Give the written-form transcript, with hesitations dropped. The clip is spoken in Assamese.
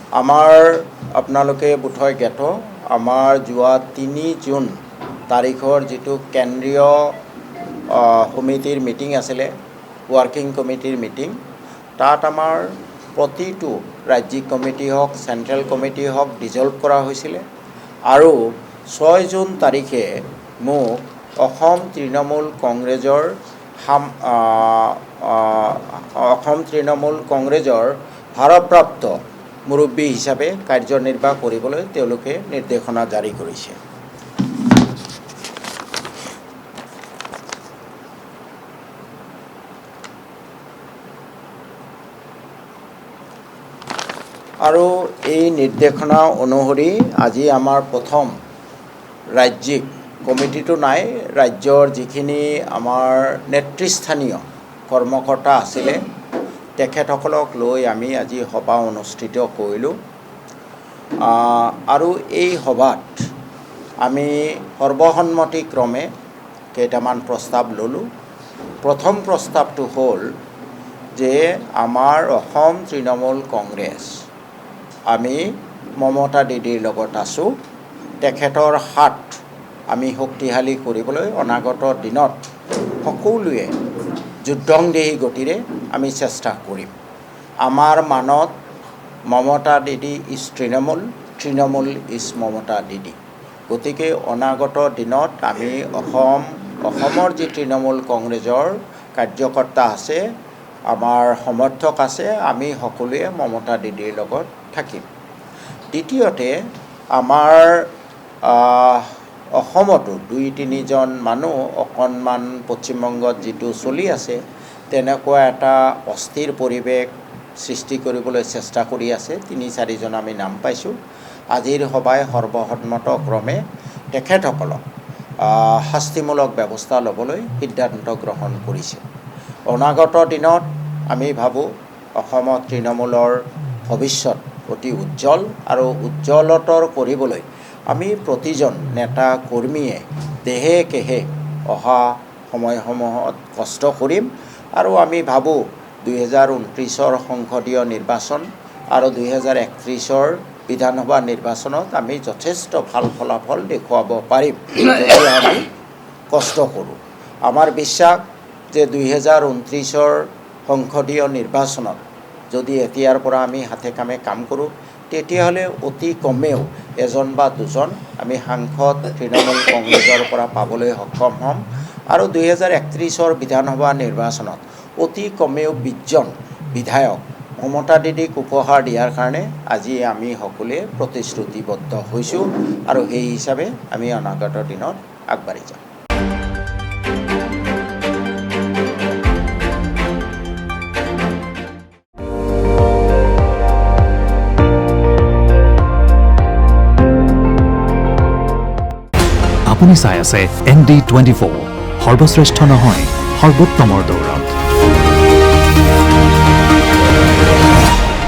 আমাৰ আপোনালোকে বোধহয় জ্ঞাত আমাৰ যোৱা ৩ জুন তাৰিখৰ যিটো কেন্দ্ৰীয় সমিতিৰ মিটিং আছিলে ৱৰ্কিং কমিটিৰ মিটিং তাত আমাৰ প্ৰতিটো ৰাজ্যিক কমিটি হওক চেণ্ট্ৰেল কমিটি হওক ডিজলভ কৰা হৈছিলে আৰু ৬ জুন তাৰিখে মোক অসম তৃণমূল কংগ্ৰেছৰ ভাৰপ্ৰাপ্ত মুৰব্বী হিচাপে কাৰ্যনিৰ্বাহ কৰিবলৈ তেওঁলোকে নিৰ্দেশনা জাৰি কৰিছে। আৰু এই নিৰ্দেশনা অনুসৰি আজি আমাৰ প্ৰথম ৰাজ্যিক কমিটিটো নাই, ৰাজ্যৰ যিখিনি আমাৰ নেতৃস্থানীয় কৰ্মকৰ্তা আছিলে তেখেতসকলক লৈ আমি আজি সভা অনুষ্ঠিত কৰিলোঁ আৰু এই সভাত আমি সৰ্বসন্মতিক্ৰমে কেইটামান প্ৰস্তাৱ ল'লোঁ। প্ৰথম প্ৰস্তাৱটো হ'ল যে আমাৰ অসম তৃণমূল কংগ্ৰেছ আমি মমতা দিদিৰ লগত আছোঁ, তেখেতৰ হাত আমি শক্তিশালী কৰিবলৈ অনাগত দিনত সকলোৱে যুদ্ধংদেহী গতিৰে আমি চেষ্টা কৰিম। আমাৰ মানত মমতা দিদি ইজ তৃণমূল, তৃণমূল ইজ মমতা দিদি। গতিকে অনাগত দিনত আমি অসমৰ যি তৃণমূল কংগ্ৰেছৰ কাৰ্যকৰ্তা আছে, আমাৰ সমৰ্থক আছে, আমি সকলোৱে মমতা দিদিৰ লগত থাকিম। দ্বিতীয়তে আমাৰ অসমতো ২-৩জন মানুহ অকণমান পশ্চিমবংগত যিটো চলি আছে তেনেকুৱা এটা অস্থিৰ পৰিৱেশ সৃষ্টি কৰিবলৈ চেষ্টা কৰি আছে। ৩-৪জন আমি নাম পাইছোঁ। আজিৰ সভাই সৰ্বসন্মতক্ৰমে তেখেতসকলক শাস্তিমূলক ব্যৱস্থা ল'বলৈ সিদ্ধান্ত গ্ৰহণ কৰিছে। অনাগত দিনত আমি ভাবোঁ অসমত তৃণমূলৰ ভৱিষ্যত অতি উজ্জ্বল আৰু উজ্জ্বলতৰ কৰিবলৈ আমি প্ৰতিজন নেতা কৰ্মীয়ে দেহে কেহে অহা সময়সমূহত কষ্ট কৰিম আৰু আমি ভাবোঁ ২০২৯ৰ সংসদীয় নিৰ্বাচন আৰু ২০৩১ৰ বিধানসভা নিৰ্বাচনত আমি যথেষ্ট ভাল ফলাফল দেখুৱাব পাৰিম যদি আমি কষ্ট কৰোঁ। আমাৰ বিশ্বাস যে ২০২৯ৰ সংসদীয় নিৰ্বাচনত যদি এতিয়াৰ পৰা আমি হাতে কামে কাম কৰোঁ তেতিয়াহ'লে অতি কমেও ১ বা ২জন আমি সাংসদ তৃণমূল কংগ্ৰেছৰ পৰা পাবলৈ সক্ষম হ'ম আৰু ২০৩১ৰ বিধানসভা নিৰ্বাচনত অতি কমেও ২০জন বিধায়ক মমতা দিদিক উপহাৰ দিয়াৰ কাৰণে আজি আমি সকলোৱে প্ৰতিশ্ৰুতিবদ্ধ হৈছোঁ আৰু সেই হিচাপে আমি অনাগত দিনত আগবাঢ়ি যাম। আপুনি চাই আছে ND24, সৰ্বশ্ৰেষ্ঠ নহয় সৰ্বোত্তমৰ দৌৰ।